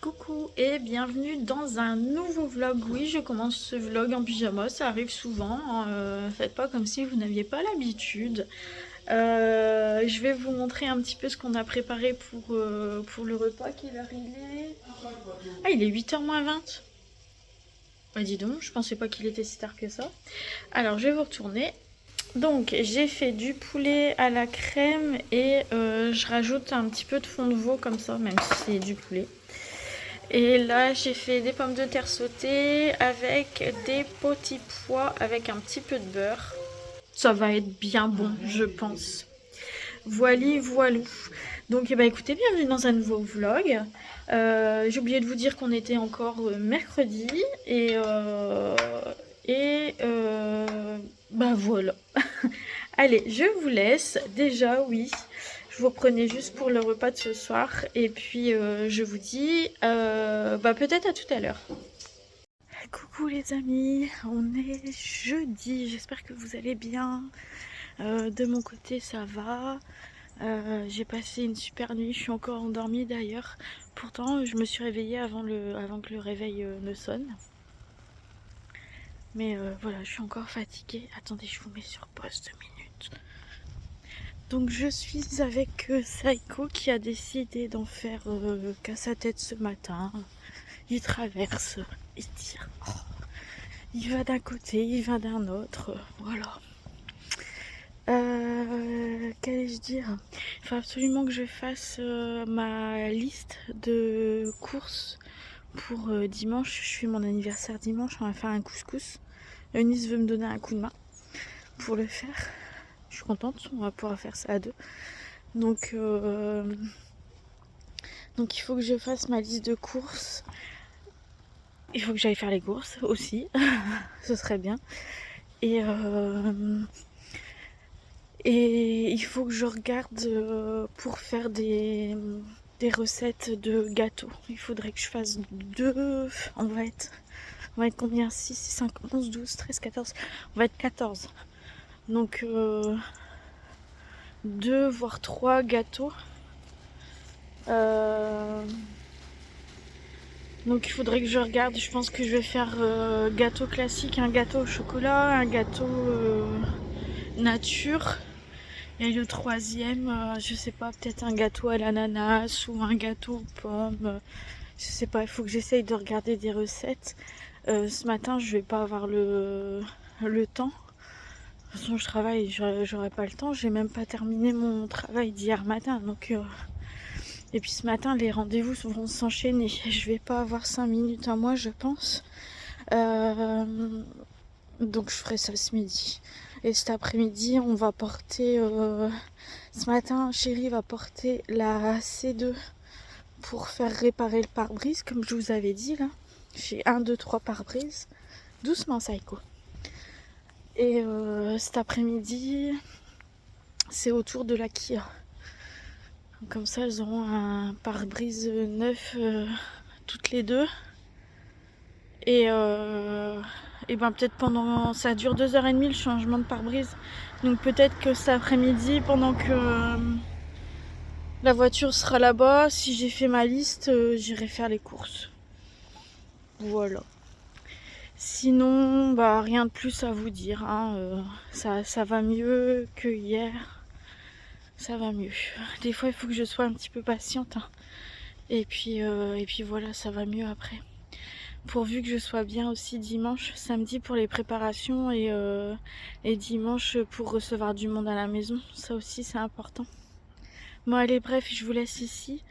Coucou et bienvenue dans un nouveau vlog. Oui, je commence ce vlog en pyjama, ça arrive souvent. Faites pas comme si vous n'aviez pas l'habitude. Je vais vous montrer un petit peu ce qu'on a préparé pour le repas. Quelle heure il est? Ah, il est 8h moins 20. Bah dis donc, je pensais pas qu'il était si tard que ça. Alors, je vais vous retourner. Donc, j'ai fait du poulet à la crème et je rajoute un petit peu de fond de veau comme ça, même si c'est du poulet. Et là, j'ai fait des pommes de terre sautées avec des petits pois avec un petit peu de beurre. Ça va être bien bon, je pense. Voili, voilou. Donc, eh ben, écoutez, bienvenue dans un nouveau vlog. J'ai oublié de vous dire qu'on était encore mercredi. Bah voilà. Allez, je vous laisse. Déjà, oui. Je vous reprenais juste pour le repas de ce soir. Et puis, je vous dis bah, peut-être à tout à l'heure. Coucou les amis, on est jeudi. J'espère que vous allez bien. De mon côté, ça va. J'ai passé une super nuit. Je suis encore endormie d'ailleurs. Pourtant, je me suis réveillée avant que le réveil ne sonne. Mais voilà, je suis encore fatiguée. Attendez, je vous mets sur pause 2 minutes. Donc je suis avec Saiko qui a décidé d'en faire qu'à sa tête ce matin. Il traverse, il tire. Oh. Il va d'un côté, il va d'un autre. Voilà. Qu'allais-je dire? Il faut absolument que je fasse ma liste de courses pour dimanche. Je fais mon anniversaire dimanche, on va faire un couscous. Eunice veut me donner un coup de main pour le faire. Je suis contente, on va pouvoir faire ça à deux. Donc il faut que je fasse ma liste de courses. Il faut que j'aille faire les courses aussi. Ce serait bien. Et il faut que je regarde pour faire des recettes de gâteaux. Il faudrait que je fasse deux. On va être combien? 6, 5, 11, 12, 13, 14. On va être 14. Donc 2 voire 3 gâteaux. Donc il faudrait que je regarde. Je pense que je vais faire gâteau classique, un gâteau au chocolat, un gâteau nature. Et le troisième, je sais pas, peut-être un gâteau à l'ananas ou un gâteau aux pommes. Je sais pas, il faut que j'essaye de regarder des recettes. Ce matin, je vais pas avoir le temps. De toute façon, je travaille, j'aurai pas le temps. J'ai même pas terminé mon travail d'hier matin. Donc, et puis ce matin, les rendez-vous vont s'enchaîner. Je vais pas avoir 5 minutes à moi, je pense. Donc, je ferai ça ce midi. Et cet après-midi, on va porter. Ce matin, chérie va porter la C2 pour faire réparer le pare-brise, comme je vous avais dit là. J'ai 1, 2, 3 pare-brise. Doucement, Saiko. Et cet après-midi, c'est au tour de la Kia. Comme ça, elles auront un pare-brise neuf toutes les deux. Et ben peut-être pendant. Ça dure 2h30 le changement de pare-brise. Donc peut-être que cet après-midi, pendant que la voiture sera là-bas, si j'ai fait ma liste, j'irai faire les courses. Voilà. Sinon, bah rien de plus à vous dire. Hein. Ça va mieux que hier. Ça va mieux. Des fois, il faut que je sois un petit peu patiente. Hein. Et puis voilà, ça va mieux après. Pourvu que je sois bien aussi dimanche, samedi pour les préparations et dimanche pour recevoir du monde à la maison. Ça aussi, c'est important. Bon, allez, bref, je vous laisse ici.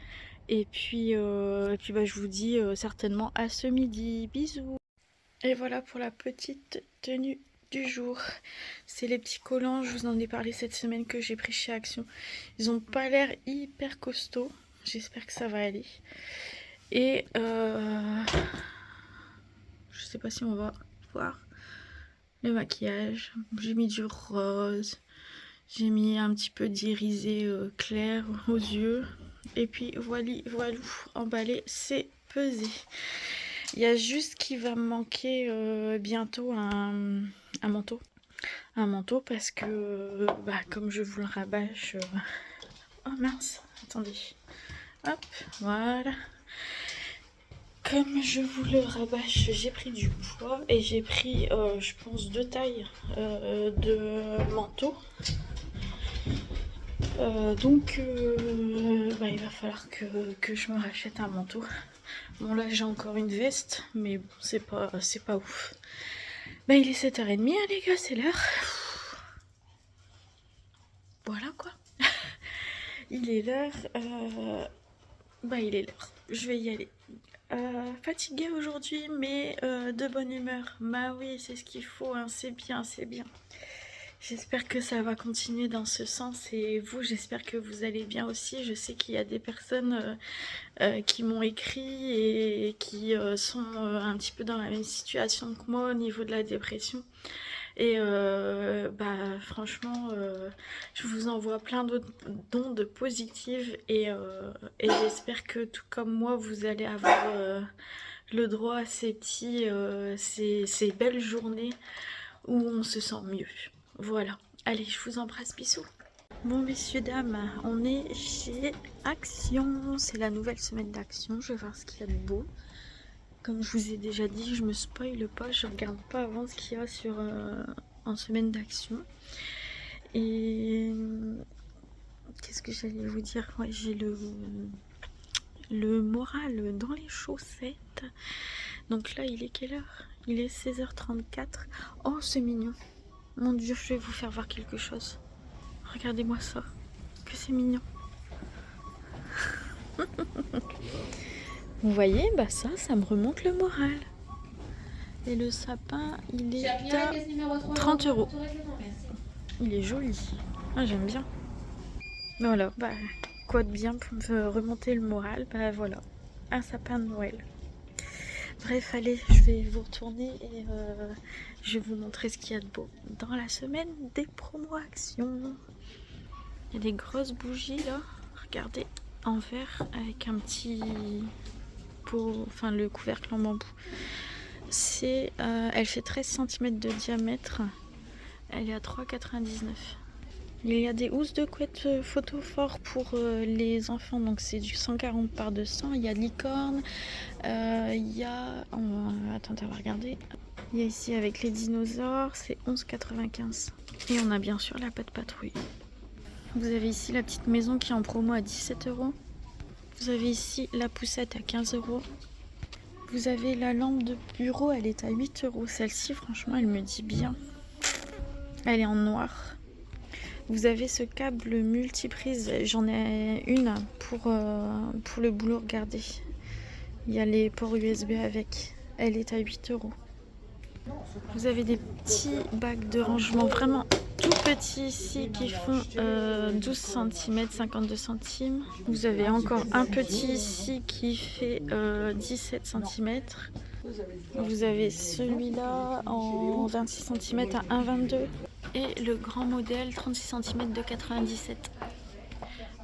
Et puis bah, je vous dis certainement à ce midi. Bisous. Et voilà pour la petite tenue du jour. C'est les petits collants, je vous en ai parlé cette semaine que j'ai pris chez Action. Ils ont pas l'air hyper costauds. J'espère que ça va aller. Et je sais pas si on va voir le maquillage. J'ai mis du rose. J'ai mis un petit peu d'irisé clair aux yeux. Et puis voilà, emballé, c'est pesé. Il y a juste qu'il va me manquer bientôt un manteau. Un manteau parce que, bah, comme je vous le rabâche... Oh mince, attendez. Hop, voilà. Comme je vous le rabâche, j'ai pris du poids et j'ai pris, je pense, 2 tailles de manteau. Donc, il va falloir que je me rachète un manteau. Bon, là, j'ai encore une veste, mais bon, c'est pas ouf. Il est 7h30, hein, les gars, c'est l'heure. Voilà, quoi. Il est l'heure. Il est l'heure. Je vais y aller. Fatiguée aujourd'hui, mais de bonne humeur. Bah oui, c'est ce qu'il faut, hein. C'est bien, c'est bien. J'espère que ça va continuer dans ce sens et vous, j'espère que vous allez bien aussi. Je sais qu'il y a des personnes qui m'ont écrit et qui sont un petit peu dans la même situation que moi au niveau de la dépression. Et franchement, je vous envoie plein d'ondes positives et j'espère que tout comme moi, vous allez avoir le droit à ces ces belles journées où on se sent mieux. Voilà, allez, je vous embrasse, bisous. Bon, messieurs, dames, on est chez Action. C'est la nouvelle semaine d'Action. Je vais voir ce qu'il y a de beau. Comme je vous ai déjà dit, je me spoile pas. Je regarde pas avant ce qu'il y a en semaine d'Action. Et qu'est-ce que j'allais vous dire? Ouais, j'ai le moral dans les chaussettes. Donc là, il est quelle heure? Il est 16h34. Oh, c'est mignon. Mon Dieu, je vais vous faire voir quelque chose. Regardez-moi ça. Que c'est mignon. Vous voyez, ça me remonte le moral. Et le sapin, il est à 30 €. Il est joli. Ah, j'aime bien. Voilà, quoi de bien pour me remonter le moral? Voilà, un sapin de Noël. Bref, allez, je vais vous retourner et je vais vous montrer ce qu'il y a de beau dans la semaine des promos Action. Il y a des grosses bougies là, regardez, en verre avec un petit pot, enfin le couvercle en bambou. Elle fait 13 cm de diamètre, elle est à 3,99 €. Il y a des housses de couette photo fort pour les enfants, donc c'est du 140 par 200. Il y a licorne, il y a... attendez, on va regarder. Il y a ici avec les dinosaures, c'est 11,95 €. Et on a bien sûr la patte patrouille. Vous avez ici la petite maison qui est en promo à 17 €. Vous avez ici la poussette à 15 €. Vous avez la lampe de bureau, elle est à 8 €. Celle-ci, franchement, elle me dit bien. Elle est en noir. Vous avez ce câble multiprise, j'en ai une pour le boulot, regardez. Il y a les ports USB avec, elle est à 8 €. Vous avez des petits bacs de rangement vraiment tout petits ici qui font 12 cm, 52 centimes. Vous avez encore un petit ici qui fait 17 cm. Vous avez celui-là en 26 cm à 1,22 € et le grand modèle 36 cm de 97.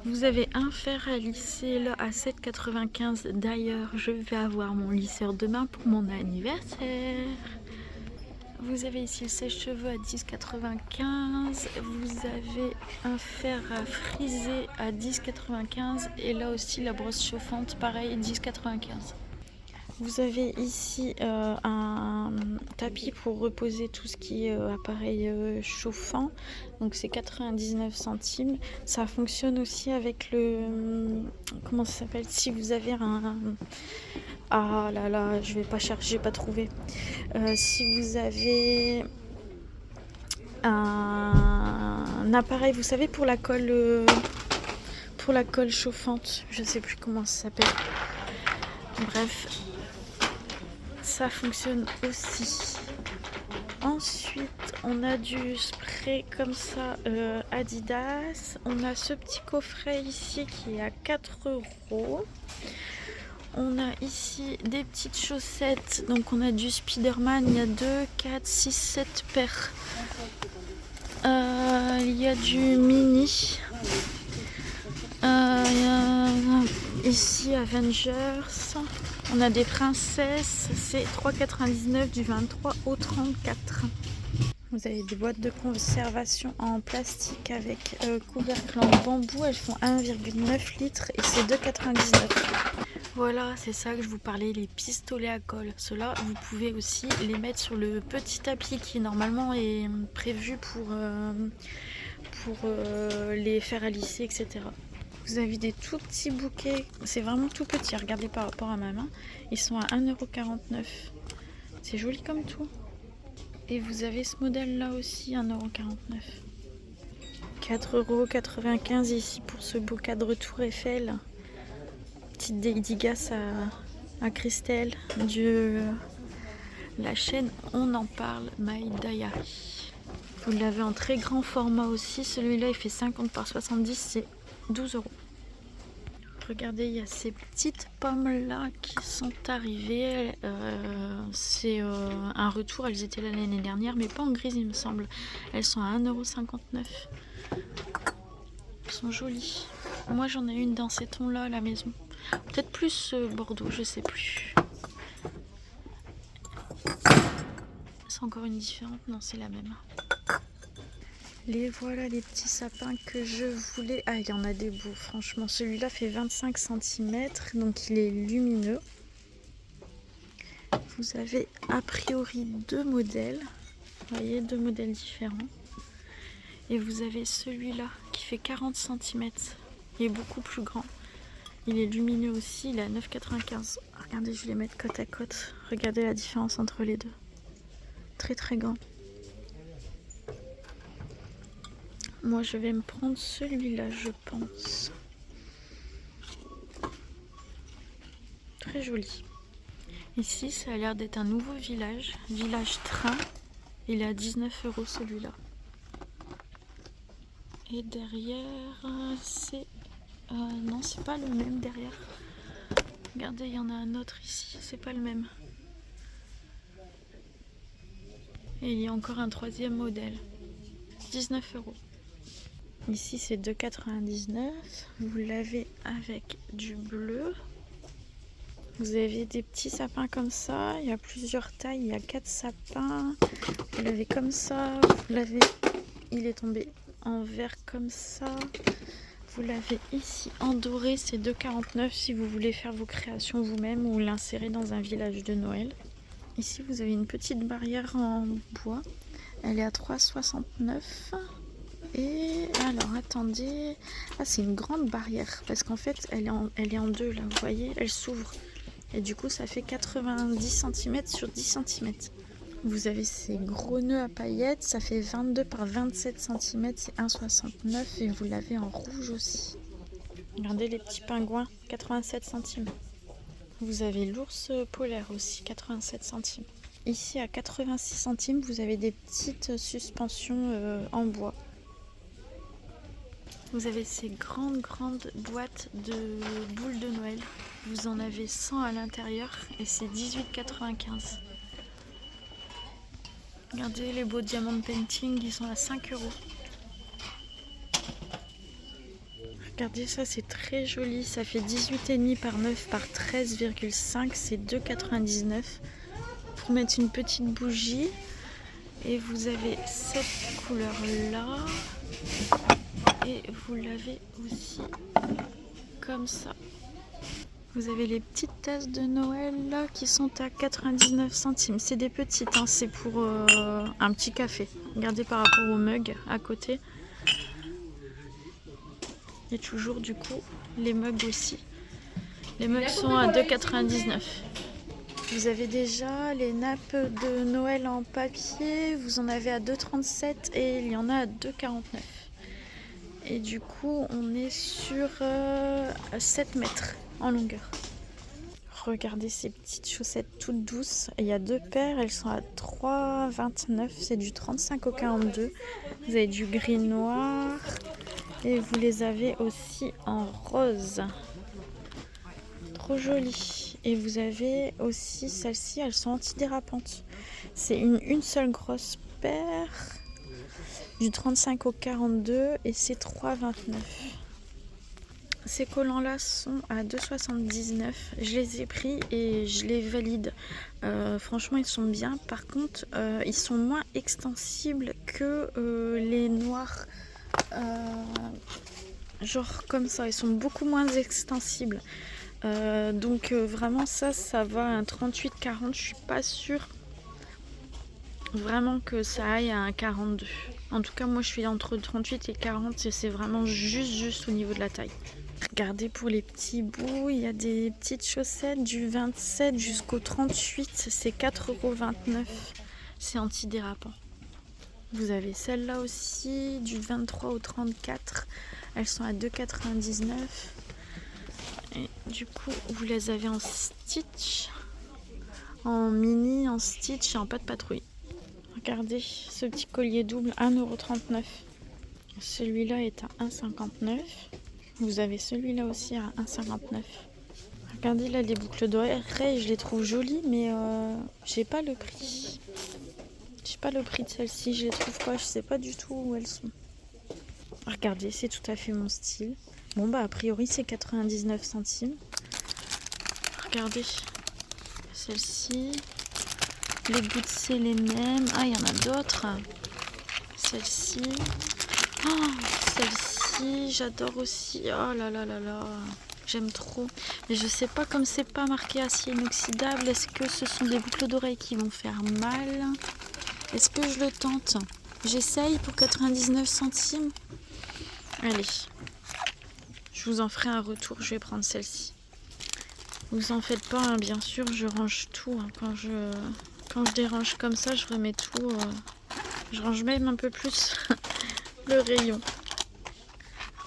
Vous avez un fer à lisser là à 7,95 €. D'ailleurs, je vais avoir mon lisseur demain pour mon anniversaire. Vous avez ici le sèche-cheveux à 10,95 €. Vous avez un fer à friser à 10,95 € et là aussi la brosse chauffante, pareil, 10,95 €. Vous avez ici un tapis pour reposer tout ce qui est appareil chauffant, donc c'est 99 centimes. Ça fonctionne aussi avec le... comment ça s'appelle? Si vous avez un... ah là là, je vais pas chercher, j'ai pas trouvé. Si vous avez un appareil, vous savez, pour la colle chauffante, je sais plus comment ça s'appelle. Bref, ça fonctionne aussi. Ensuite, on a du spray comme ça Adidas. On a ce petit coffret ici qui est à 4 €. On a ici des petites chaussettes. Donc on a du Spider-Man. Il y a 2, 4, 6, 7 paires. Il y a du mini. Ici Avengers. On a des princesses, c'est 3,99 € du 23 au 34. Vous avez des boîtes de conservation en plastique avec couvercle en bambou. Elles font 1,9 litres et c'est 2,99. Voilà, c'est ça que je vous parlais, les pistolets à colle. Ceux-là, vous pouvez aussi les mettre sur le petit tapis qui normalement est prévu pour les faire à lisser, etc. Vous avez des tout petits bouquets, c'est vraiment tout petit, regardez par rapport à ma main. Ils sont à 1,49 €. C'est joli comme tout. Et vous avez ce modèle-là aussi, 1,49 €. 4,95 € ici pour ce beau cadre Tour Eiffel. Petite dédicace à Christelle de la chaîne On en parle, My Diary. Vous l'avez en très grand format aussi. Celui-là, il fait 50 par 70, c'est 12 €. Regardez, il y a ces petites pommes-là qui sont arrivées. C'est un retour. Elles étaient là l'année dernière, mais pas en grise, il me semble. Elles sont à 1,59 €. Elles sont jolies. Moi, j'en ai une dans ces tons-là à la maison. Peut-être plus Bordeaux, je sais plus. C'est encore une différente? Non, c'est la même. Les voilà les petits sapins que je voulais. Ah, il y en a des beaux, franchement. Celui-là fait 25 cm, donc il est lumineux. Vous avez a priori deux modèles. Vous voyez, deux modèles différents. Et vous avez celui-là qui fait 40 cm. Il est beaucoup plus grand. Il est lumineux aussi, il est à 9,95 €. Regardez, je vais les mettre côte à côte. Regardez la différence entre les deux. Très très grand. Moi, je vais me prendre celui-là, je pense. Très joli. Ici, ça a l'air d'être un nouveau village. Village train. Il est à 19 € celui-là. Et derrière, c'est... non, c'est pas le même derrière. Regardez, il y en a un autre ici. C'est pas le même. Et il y a encore un troisième modèle. 19 €. Ici, c'est 2,99 €. Vous l'avez avec du bleu. Vous avez des petits sapins comme ça. Il y a plusieurs tailles. Il y a 4 sapins. Vous l'avez comme ça. Vous l'avez... Il est tombé en vert comme ça. Vous l'avez ici en doré. C'est 2,49 € si vous voulez faire vos créations vous-même ou l'insérer dans un village de Noël. Ici, vous avez une petite barrière en bois. Elle est à 3,69 €. Et alors, attendez. Ah, c'est une grande barrière. Parce qu'en fait, elle est en deux, là. Vous voyez, elle s'ouvre. Et du coup, ça fait 90 cm sur 10 cm. Vous avez ces gros nœuds à paillettes. Ça fait 22 par 27 cm. C'est 1,69 €. Et vous l'avez en rouge aussi. Regardez les petits pingouins. 87 centimes. Vous avez l'ours polaire aussi. 87 centimes. Ici, à 86 centimes, vous avez des petites suspensions en bois. Vous avez ces grandes boîtes de boules de Noël. Vous en avez 100 à l'intérieur et c'est 18,95 €. Regardez les beaux diamants painting, ils sont à 5 €. Regardez ça, c'est très joli. Ça fait 18,5 par 9 par 13,5. C'est 2,99 € pour mettre une petite bougie. Et vous avez cette couleur-là. Et vous l'avez aussi comme ça. Vous avez les petites tasses de Noël là qui sont à 99 centimes. C'est des petites, hein, c'est pour un petit café. Regardez par rapport au mug à côté. Et toujours du coup les mugs aussi. Les mugs sont à 2,99 €. Vous avez déjà les nappes de Noël en papier. Vous en avez à 2,37 € et il y en a à 2,49 €. Et du coup, on est sur 7 mètres en longueur. Regardez ces petites chaussettes toutes douces. Il y a deux paires, elles sont à 3,29 €. C'est du 35 au 42. Vous avez du gris noir. Et vous les avez aussi en rose. Trop jolies. Et vous avez aussi celles-ci, elles sont antidérapantes. C'est une seule grosse paire. Du 35 au 42 et c'est 3,29 €. Ces collants-là sont à 2,79 €. Je les ai pris et je les valide. Franchement, ils sont bien. Par contre, ils sont moins extensibles que les noirs. Genre comme ça, ils sont beaucoup moins extensibles. Donc vraiment ça va à un 38-40. Je suis pas sûre vraiment que ça aille à un 42. En tout cas, moi je suis entre 38 et 40 et c'est vraiment juste au niveau de la taille. Regardez pour les petits bouts, il y a des petites chaussettes du 27 jusqu'au 38, c'est 4,29 €. C'est antidérapant. Vous avez celle-là aussi, du 23 au 34, elles sont à 2,99 €. Et du coup, vous les avez en stitch, en mini, en stitch et en pas de patrouille. Regardez ce petit collier double, 1,39 €. Celui-là est à 1,59 €. Vous avez celui-là aussi à 1,59 €. Regardez là les boucles d'oreilles, je les trouve jolies, mais j'ai pas le prix. J'ai pas le prix de celles-ci, je les trouve pas, je sais pas du tout où elles sont. Regardez, c'est tout à fait mon style. Bon bah a priori c'est 99 centimes. Regardez, celle-ci. Les bouts c'est les mêmes. Ah, il y en a d'autres. Celle-ci. Oh, celle-ci, j'adore aussi. Oh là là là là. J'aime trop. Mais je sais pas, comme c'est pas marqué acier inoxydable, est-ce que ce sont des boucles d'oreilles qui vont faire mal? Est-ce que je le tente? J'essaye pour 99 centimes. Allez. Je vous en ferai un retour. Je vais prendre celle-ci. Vous en faites pas, hein, bien sûr, je range tout. Hein. Quand je dérange comme ça, je remets tout. Je range même un peu plus le rayon.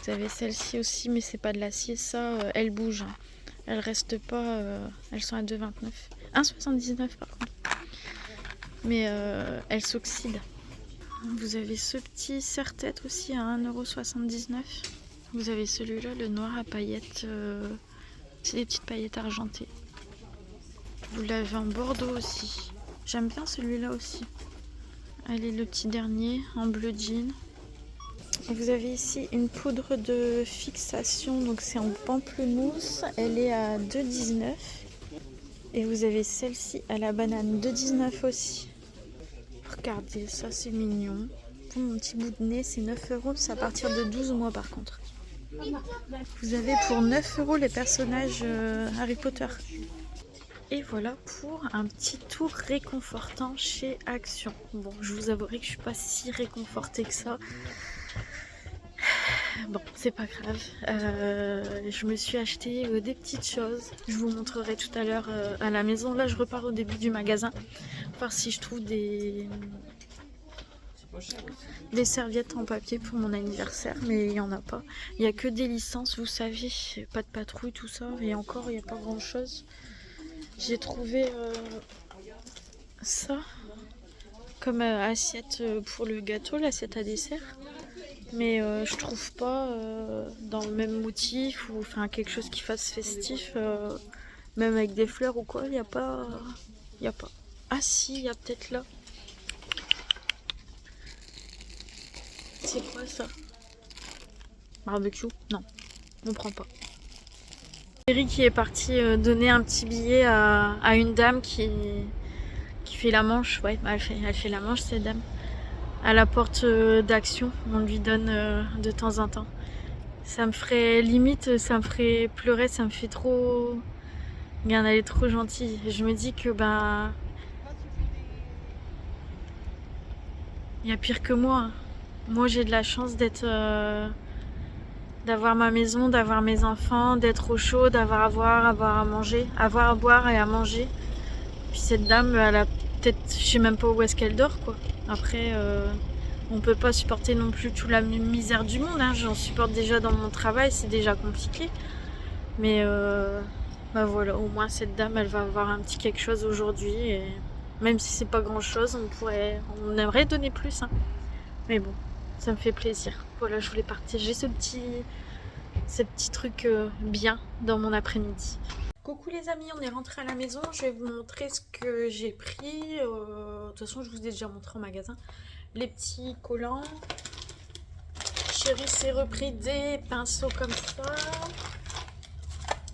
Vous avez celle-ci aussi, mais c'est pas de l'acier, ça, elle bouge. Hein. Elle reste pas. Elles sont à 2,29. 1,79 par contre. Mais elle s'oxyde. Vous avez ce petit serre-tête aussi à 1,79 €. Vous avez celui-là, le noir à paillettes. C'est des petites paillettes argentées. Vous l'avez en bordeaux aussi. J'aime bien celui-là aussi. Allez, le petit dernier en bleu jean. Vous avez ici une poudre de fixation, donc c'est en pamplemousse. Elle est à 2,19 €. Et vous avez celle-ci à la banane, 2,19 € aussi. Regardez, ça c'est mignon. Pour mon petit bout de nez, c'est 9 €. C'est à partir de 12 mois par contre. Vous avez pour 9 € les personnages Harry Potter. Et voilà pour un petit tour réconfortant chez Action. Bon, je vous avouerai que je suis pas si réconfortée que ça. Bon, c'est pas grave. Je me suis acheté des petites choses. Je vous montrerai tout à l'heure à la maison. Là, je repars au début du magasin. Voir si je trouve des serviettes en papier pour mon anniversaire, mais il n'y en a pas. Il n'y a que des licences, vous savez, pas de patrouille, tout ça. Et encore, il n'y a pas grand chose. J'ai trouvé ça comme assiette pour le gâteau, l'assiette à dessert. Mais je trouve pas dans le même motif ou enfin quelque chose qui fasse festif, même avec des fleurs ou quoi, il n'y a pas. Ah si, il y a peut-être là. C'est quoi ça? Barbecue? Non, on prend pas. Eric qui est parti donner un petit billet à une dame qui fait la manche. Ouais, elle fait la manche cette dame. À la porte d'Action, on lui donne de temps en temps. Ça me ferait limite, ça me ferait pleurer, ça me fait trop. Regarde, elle est trop gentille. Je me dis que ben. Il y a pire que moi. Hein. Moi j'ai de la chance d'avoir ma maison, d'avoir mes enfants, d'être au chaud, avoir à manger, avoir à boire et à manger. Puis cette dame, elle a peut-être, je sais même pas où est-ce qu'elle dort quoi. Après, on peut pas supporter non plus toute la misère du monde. Hein. J'en supporte déjà dans mon travail, c'est déjà compliqué. Mais bah voilà, au moins cette dame, elle va avoir un petit quelque chose aujourd'hui. Et même si c'est pas grand-chose, on aimerait donner plus. Hein. Mais bon, ça me fait plaisir. Voilà, je voulais partager ce petit truc bien dans mon après-midi. Coucou les amis, on est rentré à la maison. Je vais vous montrer ce que j'ai pris. De toute façon, je vous ai déjà montré en magasin. Les petits collants. chéri s'est repris des pinceaux comme ça.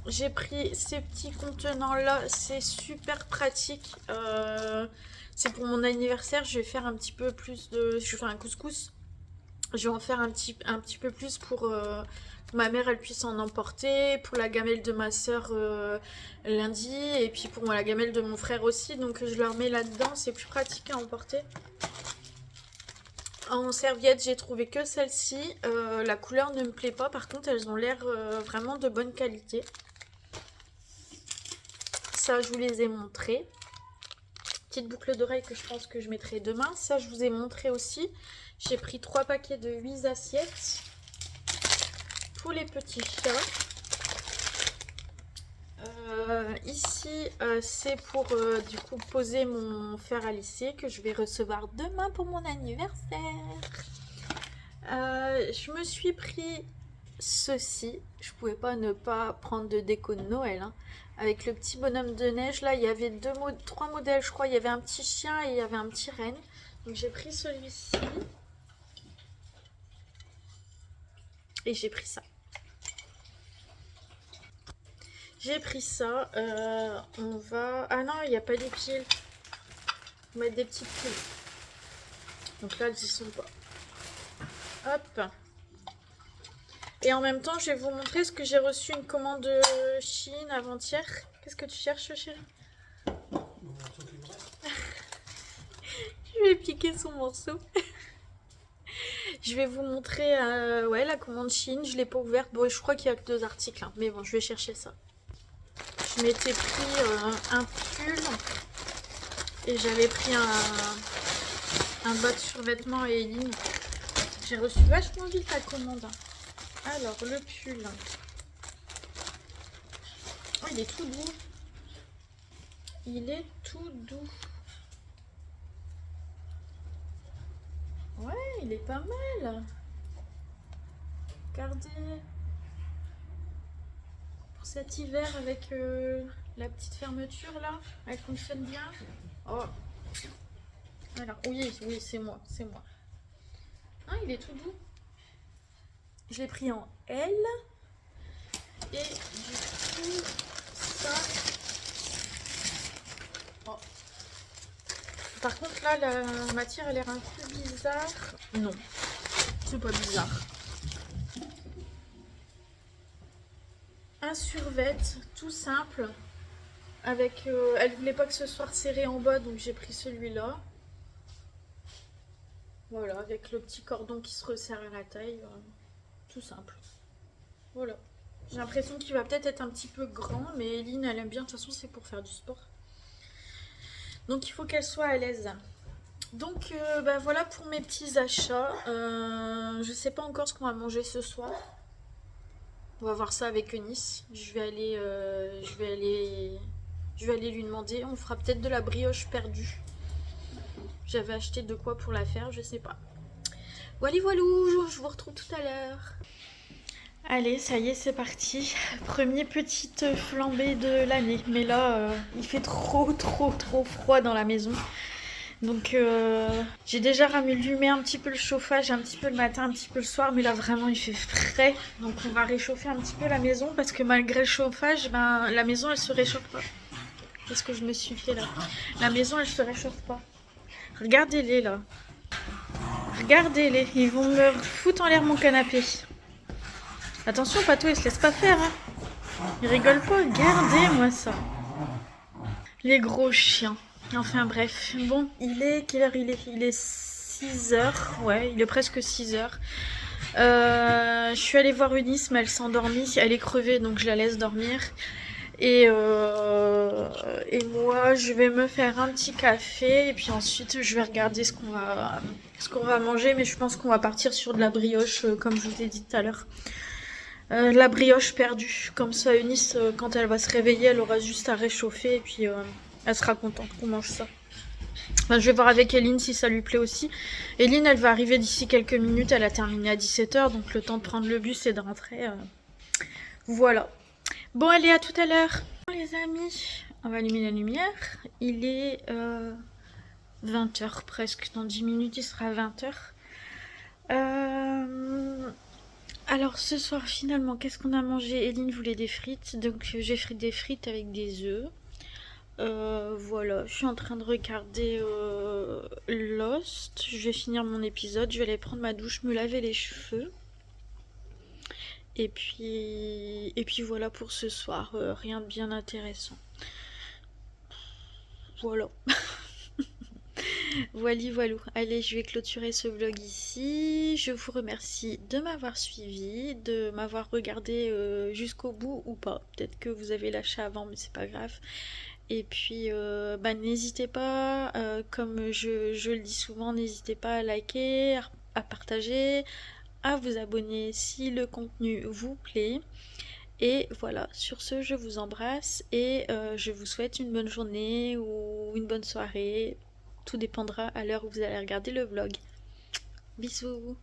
J'ai pris ces petits contenants là, c'est super pratique. C'est pour mon anniversaire, je vais faire un petit peu plus de... Je vais faire un couscous. Je vais en faire un petit peu plus pour que ma mère elle puisse en emporter, pour la gamelle de ma soeur lundi, et puis pour la gamelle de mon frère aussi. Donc je leur mets là-dedans, c'est plus pratique à emporter. En serviette, j'ai trouvé que celle-ci. La couleur ne me plaît pas, par contre elles ont l'air vraiment de bonne qualité. Ça, je vous les ai montrées. Petite boucle d'oreille que je pense que je mettrai demain. Ça, je vous ai montré aussi. J'ai pris 3 paquets de 8 assiettes pour les petits chats. Ici, c'est pour du coup poser mon fer à lisser que je vais recevoir demain pour mon anniversaire. Je me suis pris ceci. Je pouvais pas ne pas prendre de déco de Noël. Hein. Avec le petit bonhomme de neige, là, il y avait 3 modèles, je crois. Il y avait un petit chien et il y avait un petit renne. Donc j'ai pris celui-ci. Et j'ai pris ça. J'ai pris ça. On va... Ah non, il n'y a pas des piles. On va mettre des petites piles. Donc là, elles y sont pas. Hop. Et en même temps, je vais vous montrer ce que j'ai reçu une commande de Chine avant-hier. Qu'est-ce que tu cherches, chérie? Je vais piquer son morceau. Je vais vous montrer ouais, la commande Chine. Je l'ai pas ouverte. Bon, je crois qu'il y a que 2 articles. Hein. Mais bon, je vais chercher ça. Je m'étais pris un pull. Et j'avais pris un bas de survêtement et Eline. J'ai reçu vachement vite la commande. Alors, le pull. Oh, il est tout doux. Il est tout doux. Ouais, il est pas mal. Regardez. Pour cet hiver avec la petite fermeture là, elle fonctionne bien. Oh. Alors, oui, oui, c'est moi, c'est moi. Ah, il est tout doux. Je l'ai pris en L. Et du coup, ça... Oh. Par contre, là, la matière a l'air un peu bizarre. Non, c'est pas bizarre. Un survêt, tout simple. Avec, elle voulait pas que ce soit serré en bas, donc j'ai pris celui-là. Voilà, avec le petit cordon qui se resserre à la taille. Tout simple. Voilà. J'ai l'impression qu'il va peut-être être un petit peu grand, mais Eline, elle aime bien. De toute façon, c'est pour faire du sport. Donc, il faut qu'elle soit à l'aise. Donc, bah, voilà pour mes petits achats. Je sais pas encore ce qu'on va manger ce soir. On va voir ça avec Eunice. Je vais aller lui demander. On fera peut-être de la brioche perdue. J'avais acheté de quoi pour la faire, je sais pas. Voilà, voilou, je vous retrouve tout à l'heure. Allez, ça y est, c'est parti. Premier petite flambée de l'année. Mais là, il fait trop froid dans la maison. Donc, j'ai déjà rallumé un petit peu le chauffage, un petit peu le matin, un petit peu le soir. Mais là, vraiment, il fait frais. Donc, on va réchauffer un petit peu la maison. Parce que malgré le chauffage, ben, la maison, elle se réchauffe pas. Qu'est-ce que je me suis fait là? La maison, elle se réchauffe pas. Regardez-les là. Regardez-les. Ils vont me foutre en l'air mon canapé. Attention, Pato, il se laisse pas faire. Hein. Il rigole pas. Regardez-moi ça. Les gros chiens. Enfin bref. Bon, quelle heure il est? Il est 6h. Ouais, il est presque 6h. Je suis allée voir Eunice, mais elle s'est endormie. Elle est crevée, donc je la laisse dormir. Et moi, je vais me faire un petit café. Et puis ensuite, je vais regarder ce qu'on va manger. Mais je pense qu'on va partir sur de la brioche, comme je vous ai dit tout à l'heure. La brioche perdue. Comme ça, Eunice, quand elle va se réveiller, elle aura juste à réchauffer. Et puis, elle sera contente qu'on mange ça. Enfin, je vais voir avec Eline si ça lui plaît aussi. Eline, elle va arriver d'ici quelques minutes. Elle a terminé à 17h. Donc, le temps de prendre le bus et de rentrer. Voilà. Bon, allez, à tout à l'heure. Les amis, on va allumer la lumière. Il est 20h presque. Dans 10 minutes, il sera 20h. Euh, Alors ce soir finalement, qu'est-ce qu'on a mangé? Eline voulait des frites, donc j'ai fait des frites avec des œufs. Voilà, je suis en train de regarder Lost. Je vais finir mon épisode, je vais aller prendre ma douche, me laver les cheveux. Et puis voilà pour ce soir, rien de bien intéressant. Voilà. Voili voilou. Allez, je vais clôturer ce vlog ici. Je vous remercie de m'avoir suivi, de m'avoir regardé jusqu'au bout ou pas. Peut-être que vous avez lâché avant, mais c'est pas grave. Et puis, bah, n'hésitez pas, comme je le dis souvent, n'hésitez pas à liker, à partager, à vous abonner si le contenu vous plaît. Et voilà, sur ce, je vous embrasse et je vous souhaite une bonne journée ou une bonne soirée. Tout dépendra à l'heure où vous allez regarder le vlog. Bisous!